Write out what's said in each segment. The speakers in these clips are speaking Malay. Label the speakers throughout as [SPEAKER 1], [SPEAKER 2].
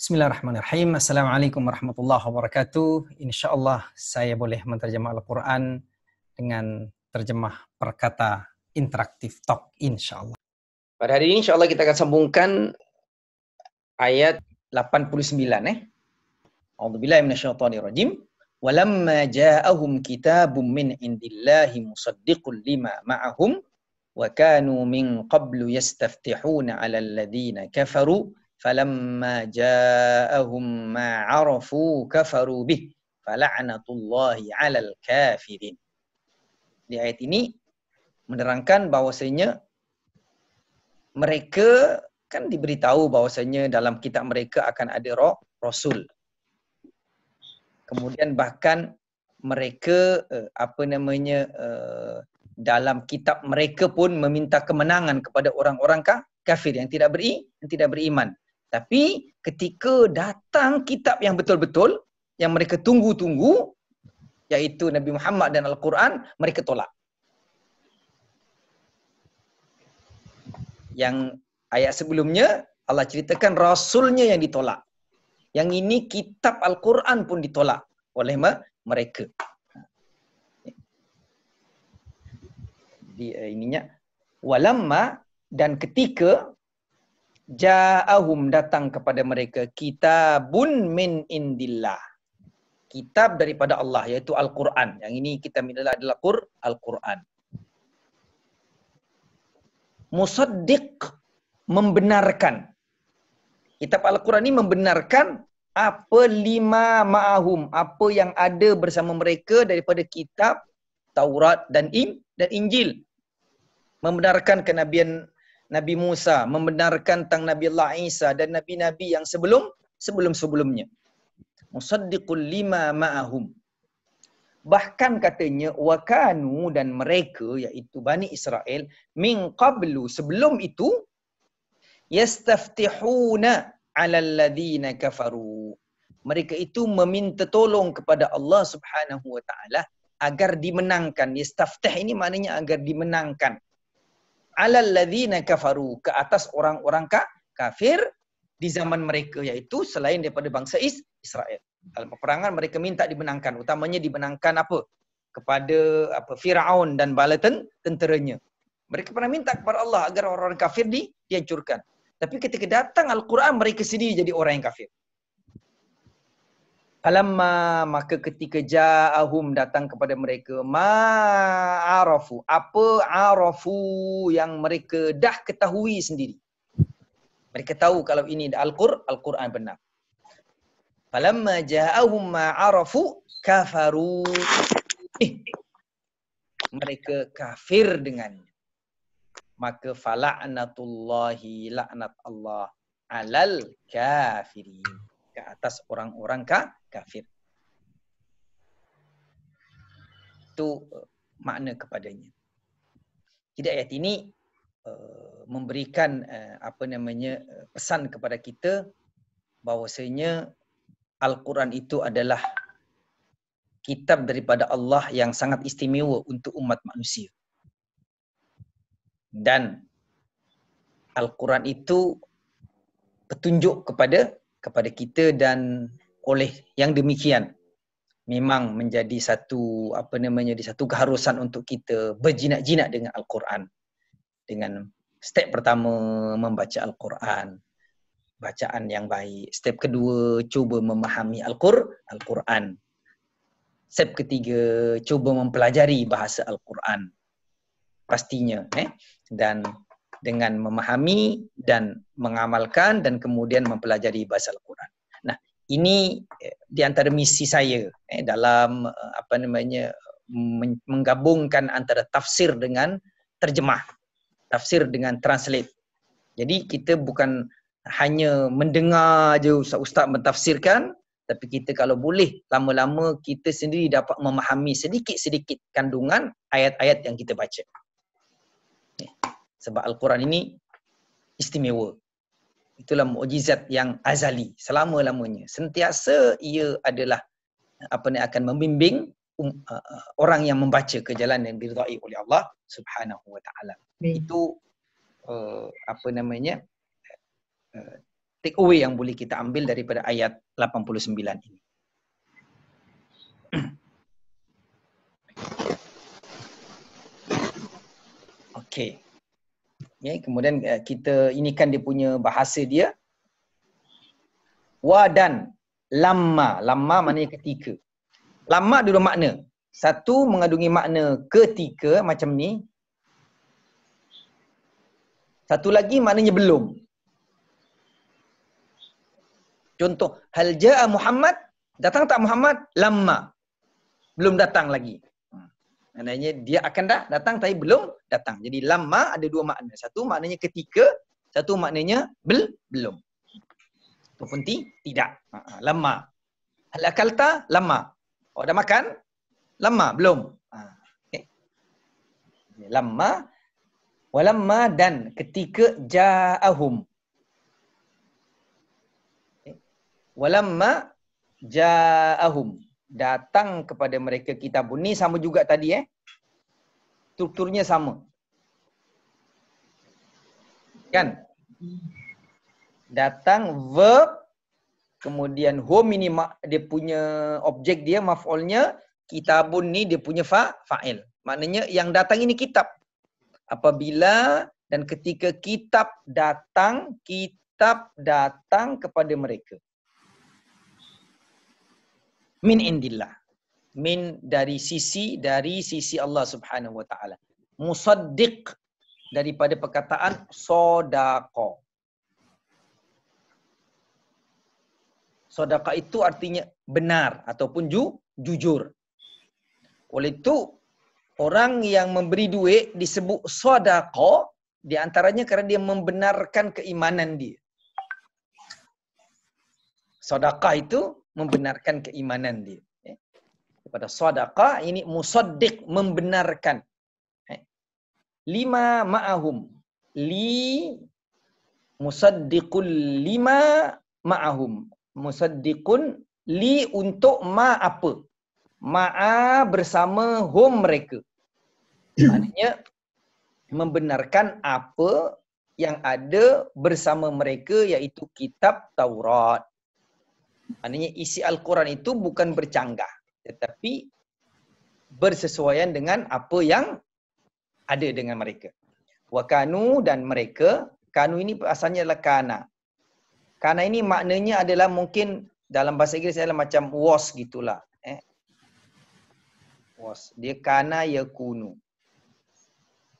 [SPEAKER 1] Bismillahirrahmanirrahim. Assalamualaikum warahmatullahi wabarakatuh. InsyaAllah saya boleh menterjemah Al-Quran dengan terjemah perkata interaktif talk, insyaAllah. Pada hari ini insyaAllah kita akan sambungkan ayat 89. A'udzubillahi minasyaitonirrajim. Walamma ja'ahum kitabun min indillahi musaddiqun lima ma'ahum wa kanu min qablu yastaftihuna 'alal ladzina kafaru falamma ja'ahum ma 'arafu kafaru bih fala'natullahi 'alal kafirin. Di ayat ini menerangkan bahwasanya mereka kan diberitahu bahwasanya dalam kitab mereka akan ada rasul. Kemudian bahkan mereka dalam kitab mereka pun meminta kemenangan kepada orang-orang kafir yang tidak beriman. Tapi ketika datang kitab yang betul-betul, yang mereka tunggu-tunggu, yaitu Nabi Muhammad dan Al-Quran, mereka tolak. Yang ayat sebelumnya, Allah ceritakan Rasulnya yang ditolak. Yang ini kitab Al-Quran pun ditolak oleh mereka. Walamma, dan ketika ja'ahum, datang kepada mereka kitabun min indillah, kitab daripada Allah, yaitu Al-Quran. Yang ini kita adalah Al-Quran. Musaddiq, membenarkan. Kitab Al-Quran ini membenarkan apa lima ma'ahum, apa yang ada bersama mereka daripada kitab Taurat dan Injil. Membenarkan kenabian Nabi Musa, membenarkan tentang Nabi Allah Isa dan nabi-nabi yang sebelumnya. Musaddiqul lima ma'ahum. Bahkan katanya wakanu, dan mereka iaitu Bani Israel, min qablu, sebelum itu, yastaftihuna 'alal ladzina kafaru. Mereka itu meminta tolong kepada Allah Subhanahu wa taala agar dimenangkan. Yastaftih ini maknanya agar dimenangkan. 'Alal ladzina kafaru, ke atas orang-orang kafir di zaman mereka, yaitu selain daripada bangsa Israel. Dalam peperangan mereka minta dimenangkan, utamanya dimenangkan kepada Firaun dan bala tenteranya. Mereka pernah minta kepada Allah agar orang-orang kafir dihancurkan. Tapi ketika datang Al-Quran, mereka sendiri jadi orang yang kafir. Falamma, maka ketika ja'ahum, datang kepada mereka, ma'arafu, apa arafu yang mereka dah ketahui sendiri. Mereka tahu kalau ini Al-Quran benar. Falamma ja'ahum ma'arafu kafaru. Mereka kafir dengannya. Maka fala'natullahi, laknat Allah, 'alal kafirin, ke atas orang-orang kafir. Itu makna kepadanya. Jadi ayat ini memberikan pesan kepada kita bahwasanya Al-Quran itu adalah kitab daripada Allah yang sangat istimewa untuk umat manusia. Dan Al-Quran itu petunjuk kepada kita, dan oleh yang demikian memang menjadi satu keharusan untuk kita berjinak-jinak dengan Al-Quran. Dengan step pertama membaca Al-Quran, bacaan yang baik. Step kedua, cuba memahami Al-Quran. Step ketiga, cuba mempelajari bahasa Al-Quran. Pastinya. Dan dengan memahami dan mengamalkan dan kemudian mempelajari bahasa Al-Quran. Nah, ini di antara misi saya dalam menggabungkan antara tafsir dengan terjemah, tafsir dengan translate. Jadi kita bukan hanya mendengar je ustaz-ustaz mentafsirkan, tapi kita kalau boleh lama-lama kita sendiri dapat memahami sedikit-sedikit kandungan ayat-ayat yang kita baca. Sebab Al-Quran ini istimewa. Itulah mukjizat yang azali, selama-lamanya. Sentiasa ia adalah akan membimbing orang yang membaca ke jalan yang diridai oleh Allah Subhanahu wa taala. Itu take away yang boleh kita ambil daripada ayat 89 ini. Okey. Ya, kemudian kita ini kan dia punya bahasa dia. Wa dan lamma. Lamma maknanya ketika. Lamma ada dua makna. Satu mengandungi makna ketika macam ni. Satu lagi maknanya belum. Contoh, hal jaa Muhammad, datang tak Muhammad? Lamma. Belum datang lagi. Maknanya dia akan datang tapi belum datang. Jadi lamma ada dua makna. Satu maknanya ketika, satu maknanya belum. Ataupun tidak. Lamma. Hal akalta? Lamma. Oh, dah makan? Lamma, belum. Okay. Lamma. Walamma dan ketika ja'ahum. Walamma ja'ahum. Datang kepada mereka kitabun. Ni sama juga tadi strukturnya sama. Kan? Datang verb, kemudian hum ini dia punya objek dia, maf'ulnya, kitabun ni dia punya fa'il. Maknanya yang datang ini kitab. Apabila dan ketika kitab datang kepada mereka. Min indillah. Min dari sisi Allah Subhanahu wa taala. Musaddiq daripada perkataan sadaqa. Sadaqa itu artinya benar ataupun jujur. Oleh itu orang yang memberi duit disebut sadaqa di antaranya kerana dia membenarkan keimanan dia. Sedekah itu membenarkan keimanan dia. Kepada sedekah ini musaddiq, membenarkan. Lima ma'ahum. Li musaddiqul lima ma'ahum. Musaddiqun li untuk ma apa? Ma'a bersama hum mereka. Maknanya membenarkan apa yang ada bersama mereka iaitu kitab Taurat. Maknanya isi Al-Quran itu bukan bercanggah, tetapi bersesuaian dengan apa yang ada dengan mereka. Wa kanu dan mereka, kanu ini asalnya adalah kana. Kana ini maknanya adalah mungkin dalam bahasa Inggeris adalah macam was gitulah. Was. Dia kana yakunu.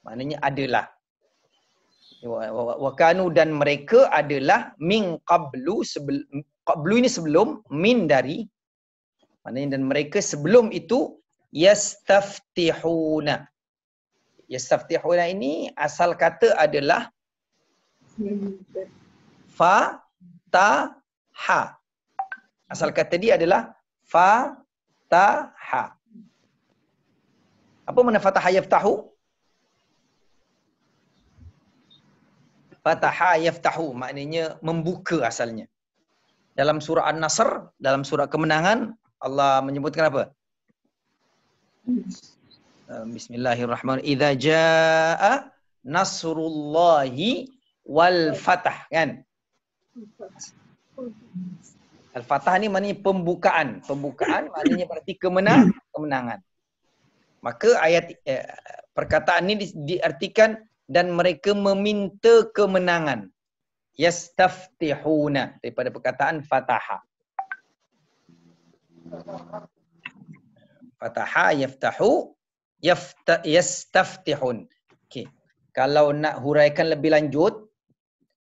[SPEAKER 1] Maknanya adalah. Wa kanu dan mereka adalah min qablu, qablu ini sebelum, min dari, maknanya dan mereka sebelum itu yastaftihuna. Yastaftihuna ini asal kata adalah fataha. Asal kata dia adalah fataha. Apa makna fataha yaftahu? Fataha yaftahu maknanya membuka asalnya. Dalam surah An-Nasr, dalam surah kemenangan, Allah menyebutkan apa? Bismillahirrahmanirrahim. Idza jaa nasrullahi wal fatah, kan? Al-Fatah ni maknanya pembukaan. Pembukaan maknanya berarti kemenangan. Maka ayat perkataan ini diartikan dan mereka meminta kemenangan. Yastaftihuna daripada perkataan fataha. Fataha yaftahu yastaftihun. Okey. Kalau nak huraikan lebih lanjut,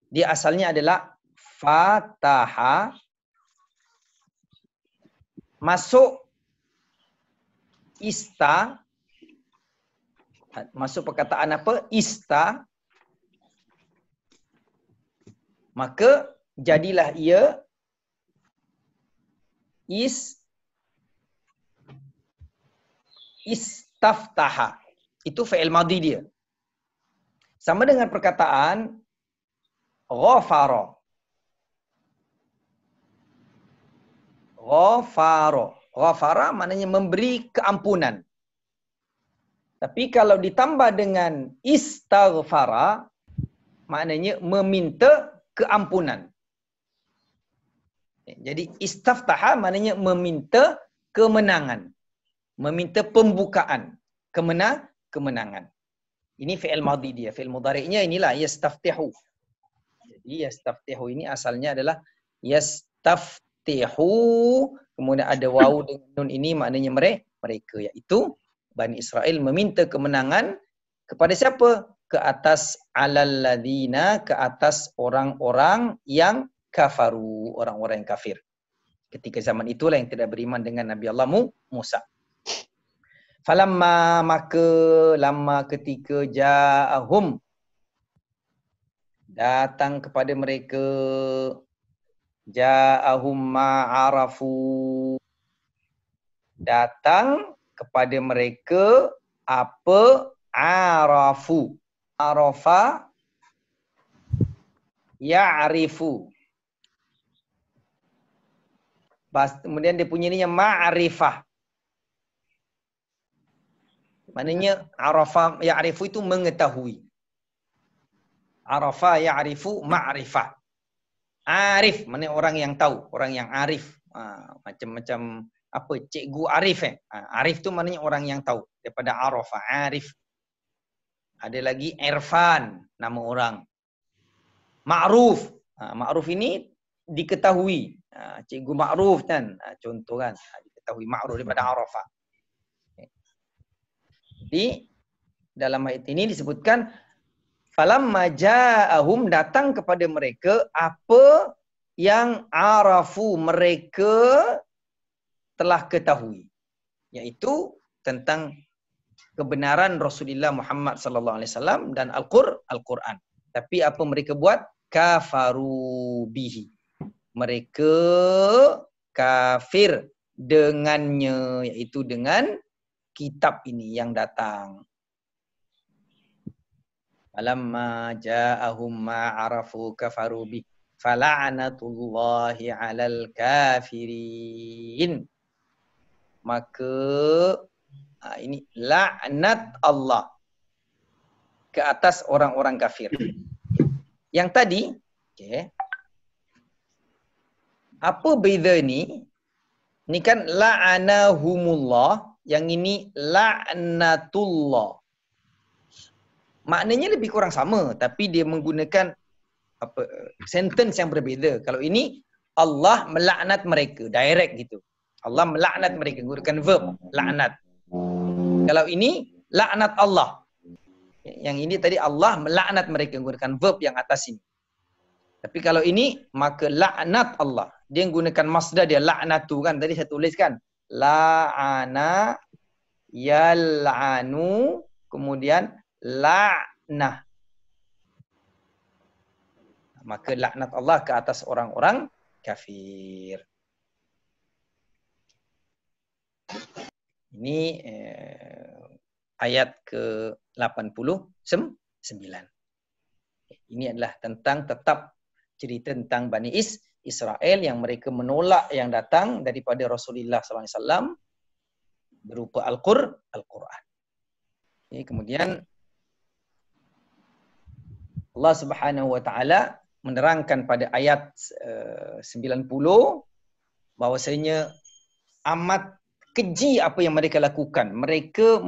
[SPEAKER 1] dia asalnya adalah fataha masuk ista, masuk perkataan apa? Ista. Maka jadilah ia istaftaha. Itu fi'il madhi dia. Sama dengan perkataan ghafara. Ghafara. Ghafara maknanya memberi keampunan. Tapi kalau ditambah dengan istaghfara, maknanya meminta keampunan. Jadi istaftaha maknanya meminta kemenangan. Meminta pembukaan. Kemenangan. Ini fi'il madhi dia. Fi'il mudhari'nya inilah yastaftihu. Jadi yastaftihu ini asalnya adalah yastaftihu. Kemudian ada wawu dengan nun ini maknanya mereka. Iaitu Bani Israel meminta kemenangan kepada siapa? Ke atas alal ladina, ke atas orang-orang yang kafaru, orang-orang yang kafir. Ketika zaman itulah yang tidak beriman dengan Nabi Allah Musa. Falamma, maka lama ketika ja'ahum, datang kepada mereka, ja'ahum ma'arafu, datang kepada mereka apa arafu. Arafa ya'rifu. Kemudian dia punya ininya ma'rifah. Maknanya arafa ya'rifu itu mengetahui. Arafa ya'rifu ma'rifah. Arif maknanya orang yang tahu, orang yang arif. Macam-macam apa cikgu arif arif tu maknanya orang yang tahu, daripada arafa, arif. Ada lagi irfan, nama orang. Ma'ruf. Ma'ruf ini diketahui. Cikgu Ma'ruf kan, contoh kan, diketahui Ma'ruf daripada arafa. Jadi dalam ayat ini disebutkan falamma ja'ahum, datang kepada mereka apa yang arafu, mereka telah ketahui, iaitu tentang kebenaran Rasulullah Muhammad sallallahu alaihi wasallam dan Al-Quran. Tapi apa mereka buat? Kafaru bihi. Mereka kafir dengannya, iaitu dengan kitab ini yang datang. Falamma ja'ahum ma arafu kafaru bihi fala'natullahi 'alal kafirin. Maka ini laknat Allah ke atas orang-orang kafir. Yang tadi, okay, apa beza ni? Ni kan la'anahumullah, yang ini laknatullah. Maknanya lebih kurang sama, tapi dia menggunakan apa sentence yang berbeza. Kalau ini Allah melaknat mereka, direct gitu. Allah melaknat mereka, gunakan verb laknat. Kalau ini laknat Allah. Yang ini tadi Allah melaknat mereka, gunakan verb yang atas ini. Tapi kalau ini maka laknat Allah. Dia gunakan masdar dia laknatu kan. Tadi saya tulis kan. La'ana yal'anu kemudian la'nah. Maka laknat Allah ke atas orang-orang kafir. Ini ayat ke-89. Ini adalah tentang tetap cerita tentang Bani Israel yang mereka menolak yang datang daripada Rasulullah SAW berupa Al-Quran. Kemudian Allah Subhanahu Wa Taala menerangkan pada ayat 90 bahwasanya amat keji apa yang mereka lakukan. Mereka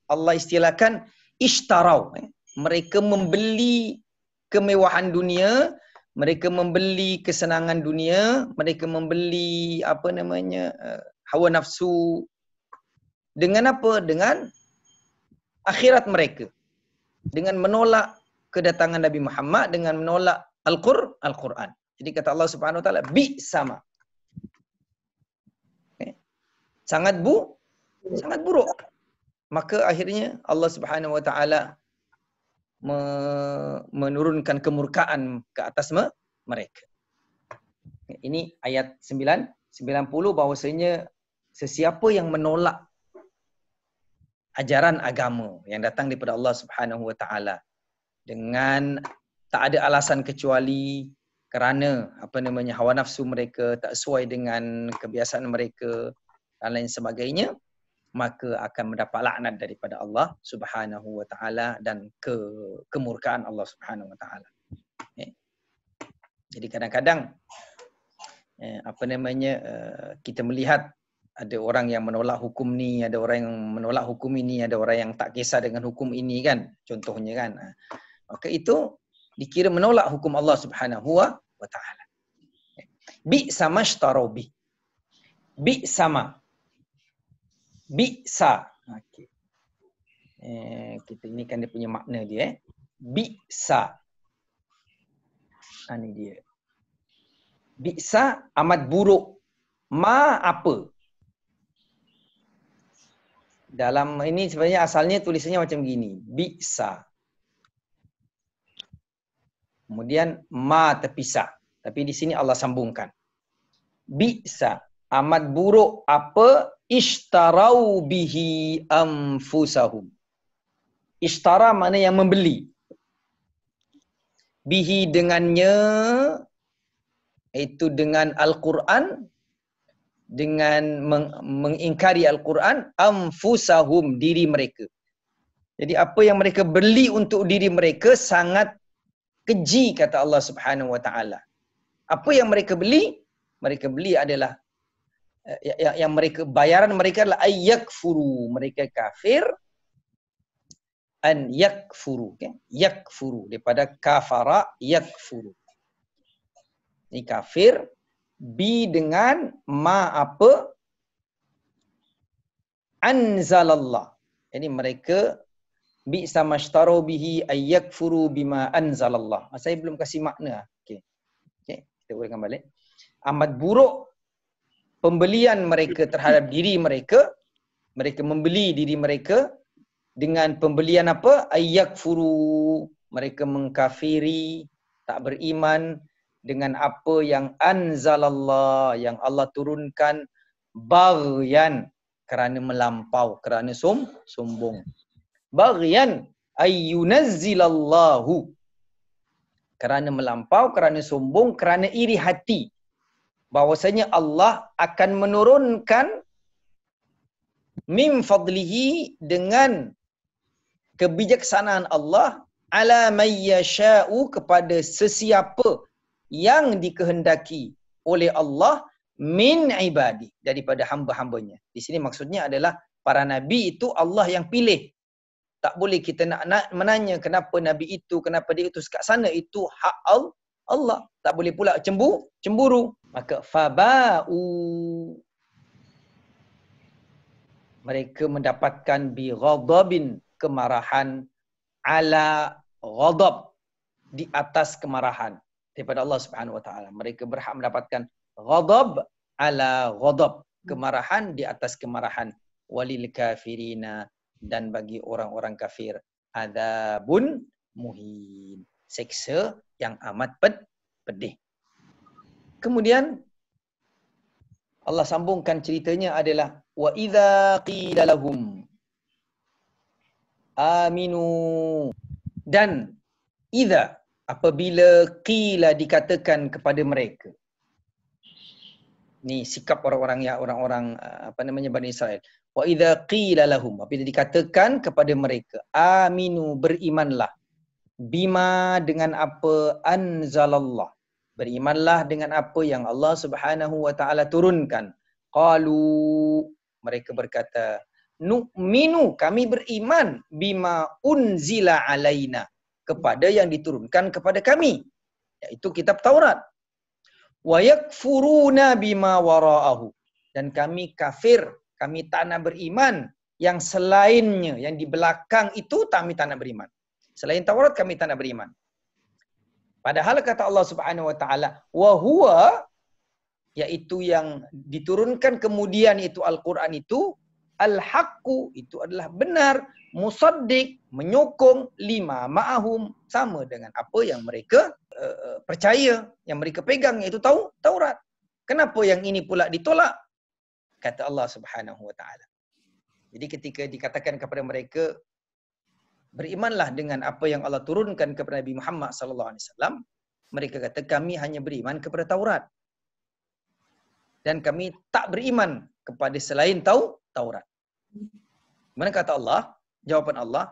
[SPEAKER 1] Allah istilahkan ishtarau. Mereka membeli kemewahan dunia, mereka membeli kesenangan dunia, mereka membeli hawa nafsu dengan apa? Dengan akhirat mereka. Dengan menolak kedatangan Nabi Muhammad, dengan menolak Al-Quran. Jadi kata Allah Subhanahu Wa Taala, bi sama. Sangat buruk. Maka akhirnya Allah Subhanahu Wa Taala menurunkan kemurkaan ke atas mereka. Ini ayat 90 bahawasanya sesiapa yang menolak ajaran agama yang datang daripada Allah Subhanahu Wa Taala dengan tak ada alasan kecuali kerana hawa nafsu mereka tak sesuai dengan kebiasaan mereka dan lain sebagainya, maka akan mendapat laknat daripada Allah Subhanahu Wa Taala dan kemurkaan Allah Subhanahu Wa Taala. Jadi kadang-kadang kita melihat ada orang yang menolak hukum ni, ada orang yang menolak hukum ini, ada orang yang tak kisah dengan hukum ini kan, contohnya kan. Maka itu dikira menolak hukum Allah Subhanahu wa taala. Bi sama shtarobi. Bi sama. Bi sa. Okey. Kita ini kan dia punya makna dia Bi sa. Ini dia. Bi sa amat buruk. Ma apa? Dalam ini sebenarnya asalnya tulisannya macam gini. Bi sa. Kemudian ma terpisah. Tapi di sini Allah sambungkan. Bi'sa. Amat buruk apa ishtarau bihi anfusahum. Ishtara mana yang membeli. Bihi dengannya, itu dengan Al-Quran, dengan mengingkari Al-Quran, anfusahum, diri mereka. Jadi apa yang mereka beli untuk diri mereka sangat keji, kata Allah Subhanahu Wa Taala. Apa yang mereka beli? Mereka beli adalah yang mereka bayaran mereka adalah ayyakfuru, mereka kafir. An yakfuru, okay? Yakfuru daripada kafara yakfuru. Ini kafir bi dengan ma apa? Anzalallah. Jadi mereka bi sama shtaro bihi ayyakfuru bima anzalallah. Saya belum kasih makna. Okey. Kita uraikan balik. Amat buruk pembelian mereka terhadap diri mereka. Mereka membeli diri mereka dengan pembelian apa? Ayyakfuru. Mereka mengkafiri, tak beriman dengan apa yang anzalallah, yang Allah turunkan, baghyan, kerana melampau, kerana sombong. Baghyan ayyunazzilallahu, kerana melampau, kerana sombong, kerana iri hati bahwasanya Allah akan menurunkan min fadlihi, dengan kebijaksanaan Allah, ala mayyasha'u, kepada sesiapa yang dikehendaki oleh Allah, min ibadi, daripada hamba-hambanya. Di sini maksudnya adalah para nabi itu Allah yang pilih. Tak boleh kita nak menanya kenapa nabi itu, kenapa dia itu kat sana, itu hak Allah. Tak boleh pula cemburu. Maka faba'u, mereka mendapatkan bi ghadabin, kemarahan, ala ghadab, di atas kemarahan daripada Allah Subhanahu Wa Taala. Mereka berhak mendapatkan ghadab ala ghadab, kemarahan di atas kemarahan. Walil kafirina, dan bagi orang-orang kafir, adzabun muhin, seksa yang amat pedih. Kemudian Allah sambungkan ceritanya adalah wa idza qila lahum aminu, dan idza, apabila qila, dikatakan kepada mereka. Ni sikap orang-orang Bani Israel. Wa idza qila lahum, apabila dikatakan kepada mereka, aminu, berimanlah, bima, dengan apa, anzalallah, berimanlah dengan apa yang Allah Subhanahu Wa Taala turunkan. Qalu, mereka berkata, nu'minu, kami beriman, bima unzila alaina, kepada yang diturunkan kepada kami, iaitu kitab Taurat. Wa yakfuruna bima wara'ahu, dan kami kafir, kami tak nak beriman yang selainnya, yang di belakang itu kami tak nak beriman. Selain Taurat kami tak nak beriman. Padahal kata Allah Subhanahu Wa Taala, wa huwa, iaitu yang diturunkan kemudian itu Al-Quran itu, al-haqqu itu adalah benar, musaddiq menyokong, lima ma'ahum sama dengan apa yang mereka percaya, yang mereka pegang, iaitu Taurat. Kenapa yang ini pula ditolak? Kata Allah Subhanahu wa taala. Jadi ketika dikatakan kepada mereka, berimanlah dengan apa yang Allah turunkan kepada Nabi Muhammad sallallahu alaihi wasallam, mereka kata kami hanya beriman kepada Taurat. Dan kami tak beriman kepada selain Taurat. Mana kata Allah? Jawapan Allah,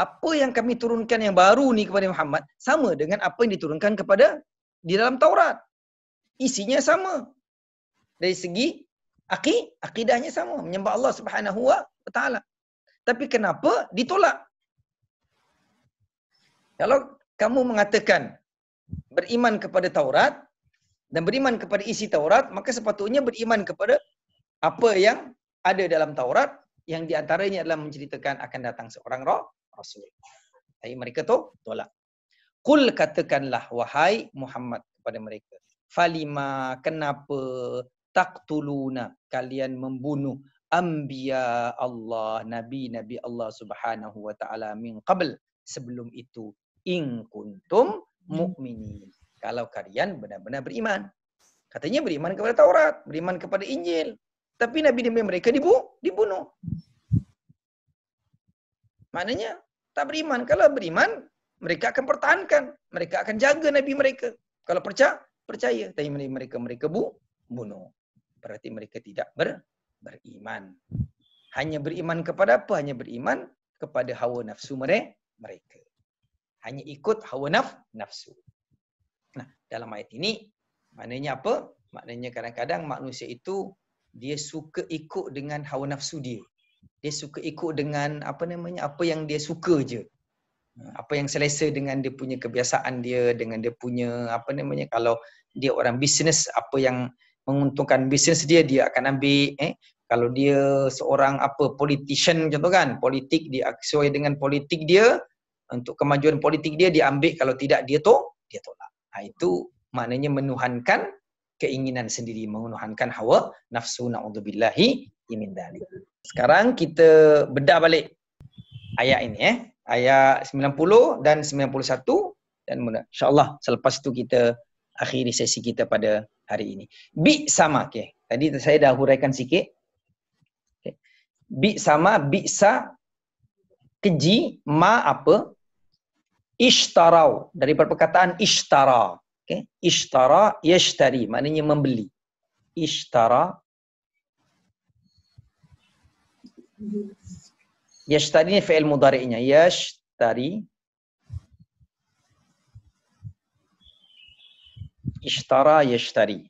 [SPEAKER 1] apa yang kami turunkan yang baru ni kepada Muhammad sama dengan apa yang diturunkan kepada di dalam Taurat. Isinya sama. Dari segi akidahnya sama, menyembah Allah Subhanahu wa taala. Tapi kenapa ditolak? Kalau kamu mengatakan beriman kepada Taurat dan beriman kepada isi Taurat, maka sepatutnya beriman kepada apa yang ada dalam Taurat, yang di antaranya adalah menceritakan akan datang seorang Rasul. Tapi mereka tolak. Qul, katakanlah wahai Muhammad kepada mereka, falima, kenapa taqtuluna, kalian membunuh anbiya Allah, nabi-nabi Allah Subhanahu wa taala min qabl, sebelum itu, in kuntum mu'minin, kalau kalian benar-benar beriman. Katanya beriman kepada Taurat, beriman kepada Injil, tapi nabi-nabi mereka dibunuh. Maknanya tak beriman. Kalau beriman, mereka akan pertahankan, mereka akan jaga nabi mereka. Kalau percaya, tapi mereka bunuh. Berarti mereka tidak beriman. Hanya beriman kepada apa? Hanya beriman kepada hawa nafsu mereka. Hanya ikut hawa nafsu. Nah, dalam ayat ini, maknanya apa? Maknanya kadang-kadang manusia itu, dia suka ikut dengan hawa nafsu dia. Dia suka ikut dengan apa yang dia suka je. Apa yang selesa dengan dia punya kebiasaan dia, dengan dia punya kalau dia orang bisnes, apa yang menguntungkan bisnes dia akan ambil. Kalau dia seorang politician contoh kan, politik dia sesuai dengan politik dia, untuk kemajuan politik dia ambil, kalau tidak dia tolak. Itu maknanya menuhankan keinginan sendiri, menuhankan hawa nafsu, na'udzubillahi min dzalik. Sekarang kita bedah balik ayat ini, ayat 90 dan 91, dan insya-Allah selepas itu kita akhiri sesi kita pada hari ini. Bi sama, okey. Tadi saya dah huraikan sikit. Okay. Bi sama, bisa keji, ma apa? Ishtarau, daripada perkataan ishtara. Okay. Ishtara yashtari, maknanya membeli. Ishtara yashtari ni fi'il mudhari'nya, yashtari. Ishtara yashtari.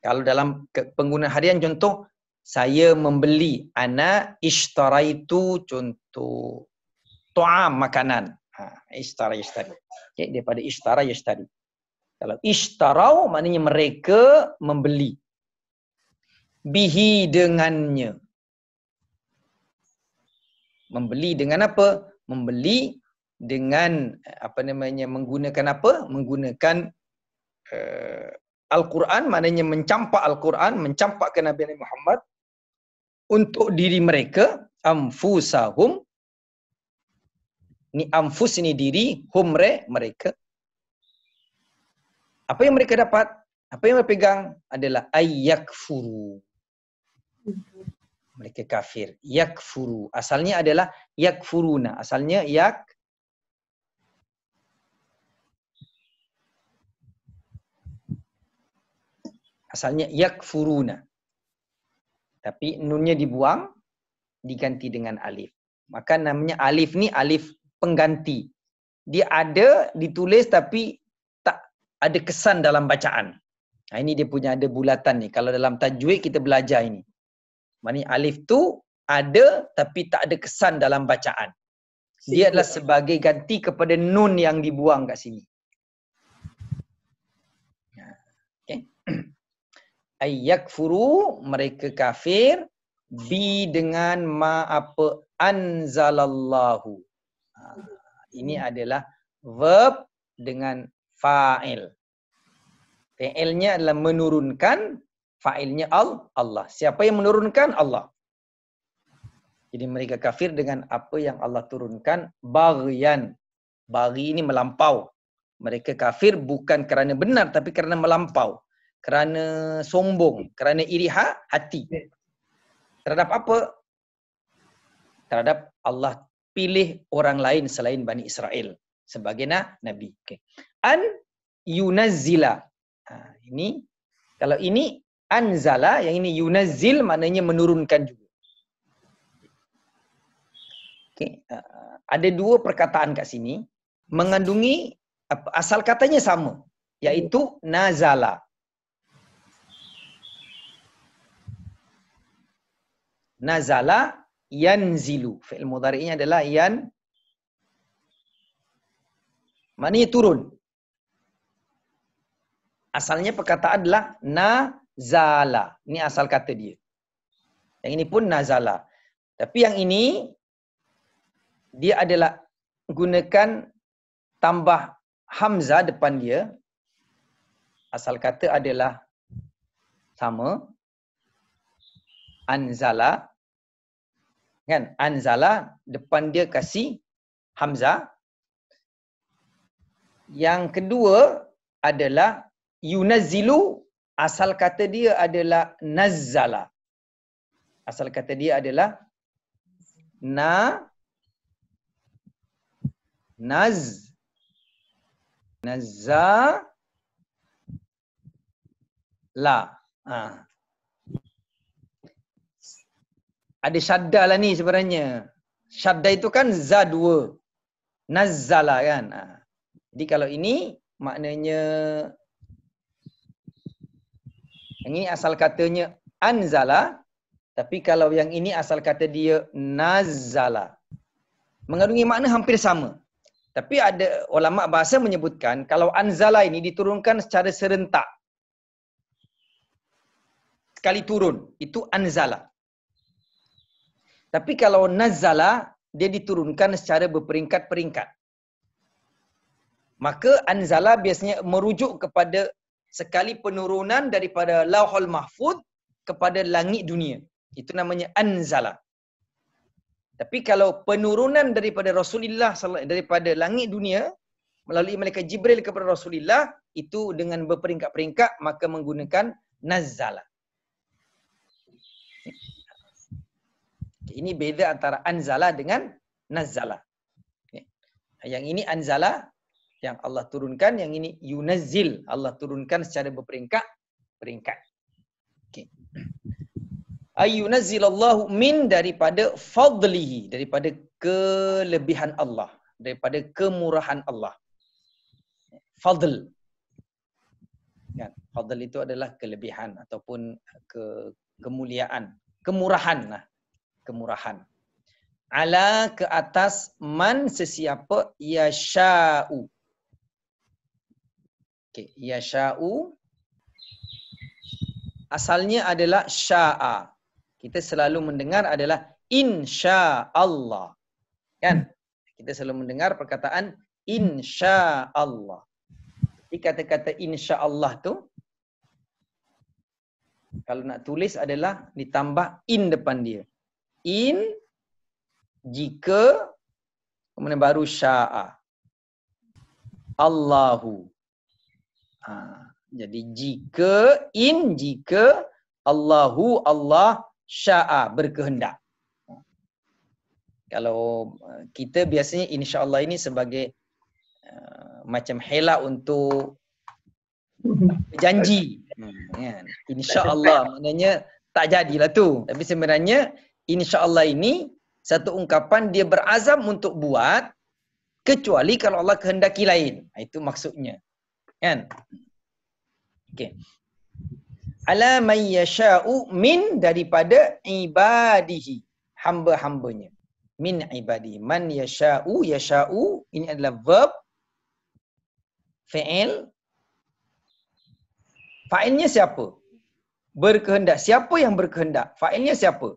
[SPEAKER 1] Kalau dalam penggunaan harian, contoh saya membeli, ana ishtaraitu, contoh tu'am, makanan. Ishtara yashtari. Okay, daripada ishtara yashtari. Kalau ishtarau maknanya mereka membeli. Bihi, dengannya. Membeli dengan apa? Membeli dengan menggunakan apa? Menggunakan Al-Quran, maknanya mencampak Al-Quran, mencampakkan Nabi Muhammad untuk diri mereka, anfusahum. Ni anfus ni diri, hum mereka. Apa yang mereka dapat? Apa yang mereka pegang adalah ayyakfuru. Mereka kafir. Yakfuru. Asalnya adalah yakfuruna. Asalnya yakfuruna. Tapi nunnya dibuang, diganti dengan alif. Maka namanya alif ni alif pengganti. Dia ada ditulis tapi tak ada kesan dalam bacaan. Ini dia punya ada bulatan ni. Kalau dalam tajwid kita belajar ini. Maknanya alif tu ada tapi tak ada kesan dalam bacaan. Dia adalah sebagai ganti kepada nun yang dibuang kat sini. Okay. Ayyakfuru, mereka kafir, bi dengan ma apa anzalallahu. Ini adalah verb dengan fa'il. Fa'ilnya adalah menurunkan, fa'ilnya Allah. Siapa yang menurunkan? Allah. Jadi mereka kafir dengan apa yang Allah turunkan baghyan. Baghi ini melampau. Mereka kafir bukan kerana benar tapi kerana melampau. Kerana sombong, kerana iri hati. Terhadap apa? Terhadap Allah pilih orang lain selain Bani Israel sebagai nabi. Okay. An yunazzila. Ini kalau ini anzala, yang ini yunazzil maknanya menurunkan juga. Okay. Ada dua perkataan kat sini mengandungi asal katanya sama, iaitu nazala. Nazala yanzilu. Fi'il mudhari'nya adalah maknanya turun. Asalnya perkataan adalah nazala. Ini asal kata dia. Yang ini pun nazala. Tapi yang ini dia adalah gunakan tambah hamzah depan dia. Asal kata adalah sama. Anzala. Kan? Anzala depan dia kasih hamzah. Yang kedua adalah yunazzilu, asal kata dia adalah nazzala. Asal kata dia adalah nazzala. Ada syadda lah ni sebenarnya. Syadda itu kan za dua. Nazzala kan. Jadi kalau ini maknanya yang ini asal katanya anzala, tapi kalau yang ini asal kata dia nazzala. Mengandungi makna hampir sama. Tapi ada ulama bahasa menyebutkan kalau anzala ini diturunkan secara serentak. Sekali turun, itu anzala. Tapi kalau nazzala, dia diturunkan secara berperingkat-peringkat. Maka anzala biasanya merujuk kepada sekali penurunan daripada Lauhul Mahfuz kepada langit dunia. Itu namanya anzala. Tapi kalau penurunan daripada Rasulullah daripada langit dunia melalui malaikat Jibril kepada Rasulullah, itu dengan berperingkat-peringkat, maka menggunakan nazzala. Ini beza antara anzala dengan nazzala. Yang ini anzala, yang Allah turunkan, yang ini yunazzil, Allah turunkan secara berperingkat. Okay. Ayyunazzilallahu min, daripada fadlihi, daripada kelebihan Allah, daripada kemurahan Allah. Fadl. Kan? Fadl itu adalah kelebihan ataupun kemuliaan, kemurahan lah. Kemurahan. Ala, ke atas, man, sesiapa, yasha'u. Okay. Yasha'u asalnya adalah sya'a. Kita selalu mendengar adalah insya'Allah. Kan? Kita selalu mendengar perkataan insya'Allah. Jadi kata-kata insya'Allah tu, kalau nak tulis adalah ditambah in depan dia. In, jika, kemudian baru sya'a. Allahu. Jadi jika, jika Allahu, Allah, sya'a, berkehendak. Kalau kita biasanya insya-Allah ini sebagai macam helak untuk janji. Kan? Insya-Allah maknanya tak jadilah tu. Tapi sebenarnya insya-Allah ini satu ungkapan dia berazam untuk buat kecuali kalau Allah kehendaki lain. Itu maksudnya. Kan? Okey. Ala man yasha'u, min, daripada ibadihi, hamba-hambanya. Min ibadi. Man yasha'u, yasha'u ini adalah verb, fi'il. Fa'ilnya siapa? Berkehendak. Siapa yang berkehendak? Fa'ilnya siapa?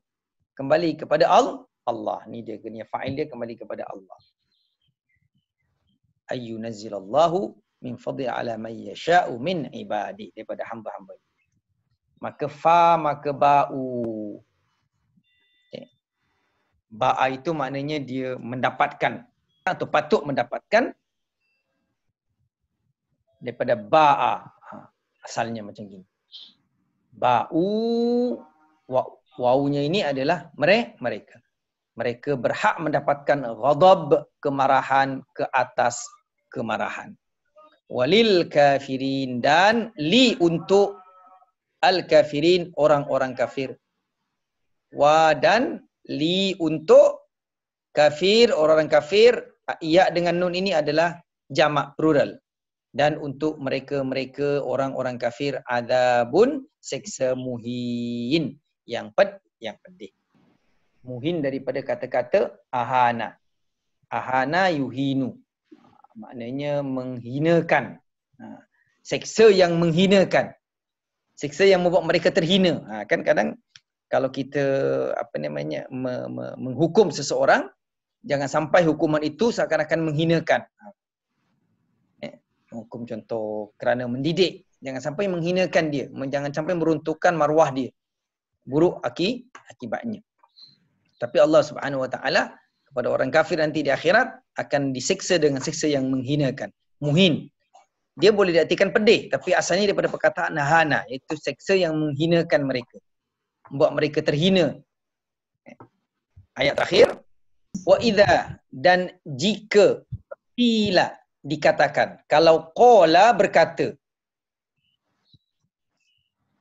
[SPEAKER 1] Kembali kepada Allah. Ni dia kena fa'il dia kembali kepada Allah. Ayyunazzilallahu min fadli ala man yasha'u min ibadi, daripada hamba-hamba. Maka fa, maka ba'u. Okay. Ba'a itu maknanya dia mendapatkan atau patut mendapatkan daripada ba'a. Asalnya macam gini. Ba'u, wawunya ini adalah mereka. Mereka berhak mendapatkan ghadab, kemarahan ke atas kemarahan. Walil kafirin, dan li untuk al-kafirin, orang-orang kafir. Wa dan li untuk kafir, orang-orang kafir. Ya dengan nun ini adalah jamak plural. Dan untuk mereka-mereka orang-orang kafir azabun, siksa muhin, yang pedih. Muhin daripada kata-kata ahana. Ahana yuhinu. Maknanya menghinakan. Siksa yang menghinakan. Siksa yang membuat mereka terhina. Kan kadang kalau kita menghukum seseorang, jangan sampai hukuman itu seakan-akan menghinakan. Hukum contoh kerana mendidik, jangan sampai menghinakan dia, jangan sampai meruntuhkan maruah dia. Buruk akibatnya. Tapi Allah Subhanahu Wa Taala kepada orang kafir nanti di akhirat akan disiksa dengan siksa yang menghinakan. Muhin. Dia boleh diartikan pedih, tapi asalnya daripada perkataan nahana, iaitu siksa yang menghinakan mereka. Membuat mereka terhina. Ayat terakhir, wa idza, dan jika qila dikatakan, kalau qala berkata,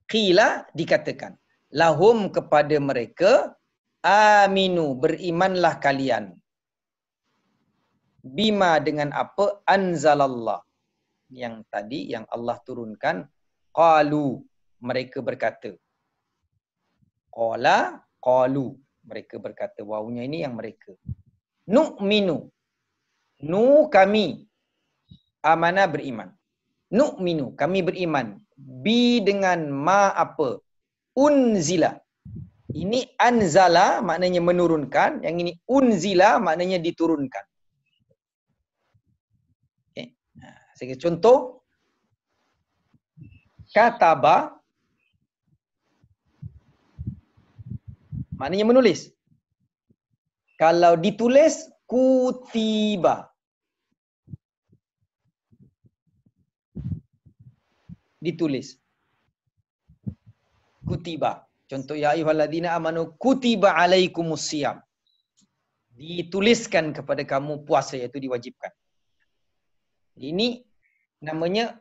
[SPEAKER 1] qila dikatakan, lahum kepada mereka, aminu berimanlah kalian, bima dengan apa, anzalallah, yang tadi yang Allah turunkan, qalu mereka berkata, qala qalu mereka berkata, wawunya ini yang mereka. Nu'minu, nu kami, amana beriman. Nu'minu kami beriman, bi dengan ma apa, unzila. Ini anzala maknanya menurunkan, yang ini unzila maknanya diturunkan. Okay. Sebagai contoh, kataba maknanya menulis. Kalau ditulis, kutiba. Ditulis. Kutiba. Contoh, ya ayyuhalladzina amanu kutiba alaikumusiyam. Dituliskan kepada kamu puasa, iaitu diwajibkan. Ini namanya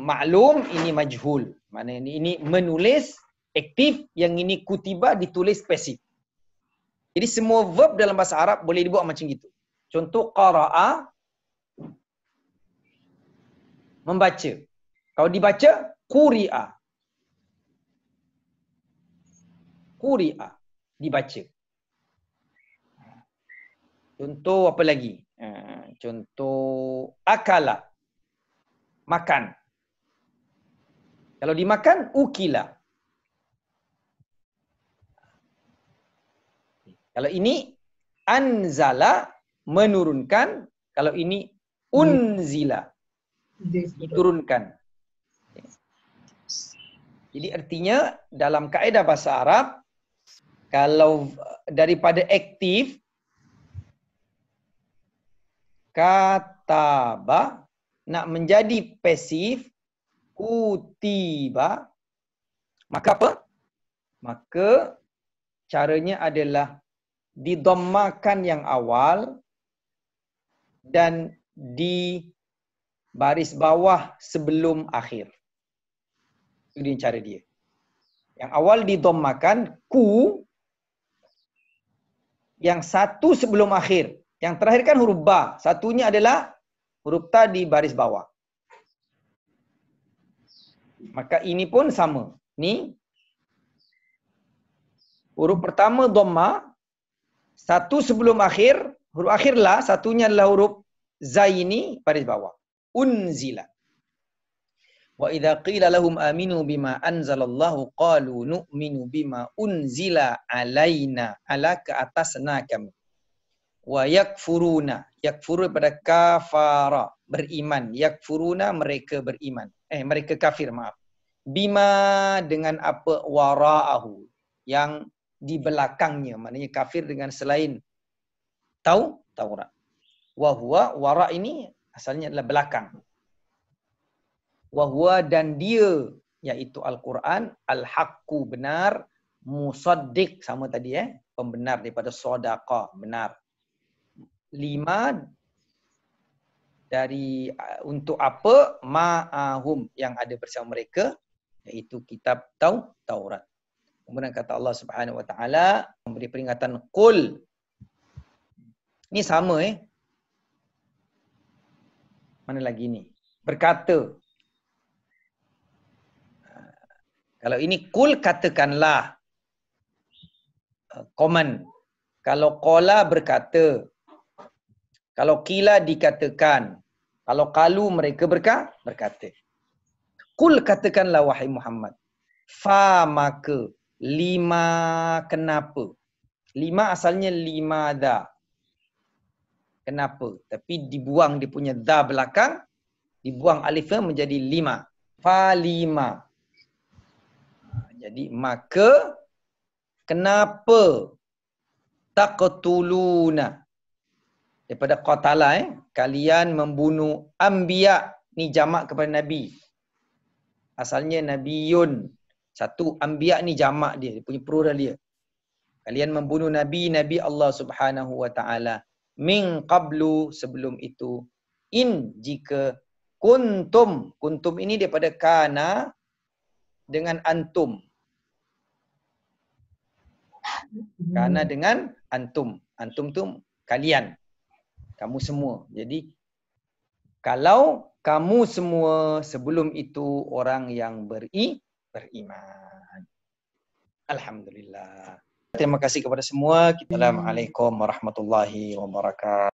[SPEAKER 1] maklum, ini majhul. Maknanya ini menulis aktif, yang ini kutiba ditulis pasif. Jadi semua verb dalam bahasa Arab boleh dibuat macam gitu. Contoh qara'a, membaca. Kalau dibaca, quri'a. Quri'a, dibaca. Contoh apa lagi? Contoh akala, makan. Kalau dimakan, ukila. Kalau ini anzala, menurunkan. Kalau ini unzila, diturunkan. Jadi artinya dalam kaedah bahasa Arab, kalau daripada aktif, kataba, nak menjadi pasif, kutiba, maka apa? Maka caranya adalah didhammakan yang awal dan di baris bawah sebelum akhir. Itu dia cara dia. Yang awal didhammakan, ku, yang satu sebelum akhir. Yang terakhir kan huruf ba, satunya adalah huruf ta di baris bawah. Maka ini pun sama. Ni huruf pertama dhamma, satu sebelum akhir, huruf akhir la, satunya adalah huruf zai ini baris bawah. Unzila. Wa idza qila lahum aminu bima anzalallahu qalu nu'minu bima unzila alaina, ala ke atasna kami. Wa yakfuruna, yakfuru pada kafara, beriman. Yakfuruna, mereka beriman. Mereka kafir, maaf. Bima dengan apa, wara'ahu, yang di belakangnya, maknanya kafir dengan selain Taurat. Wa huwa, wara ini asalnya adalah belakang. Wa huwa, dan dia iaitu Al-Quran, al-haqqu, benar, musaddiq, sama tadi pembenar daripada sadaqa, benar. 5 dari untuk apa? Ma'ahum, yang ada bersama mereka, iaitu kitab Taurat. Kemudian kata Allah Subhanahu wa taala memberi peringatan qul. Ini sama Mana lagi ni? Berkata. Kalau ini qul, katakanlah. Command. Kalau qala, berkata. Kalau qila, dikatakan. Kalau qalu, mereka berkata. Qul, katakanlah wahai Muhammad. Fa, maka. 5, kenapa. 5 asalnya 5 dah. Kenapa? Tapi dibuang dia punya dah belakang, dibuang alifnya menjadi 5. Fa 5. Jadi maka kenapa taqtuluna, daripada qatala kalian membunuh anbiya, ni jamak kepada nabi. Asalnya nabiyun. Satu anbiya ni jamak dia punya plural dia. Kalian membunuh nabi Allah Subhanahu wa taala. Min qablu, sebelum itu. In, jika. Kuntum ini daripada kana dengan antum. Kana dengan antum. Antum tu kalian. Kamu semua. Jadi kalau kamu semua sebelum itu orang yang beriman. Alhamdulillah. Terima kasih kepada semua. Assalamualaikum warahmatullahi wabarakatuh.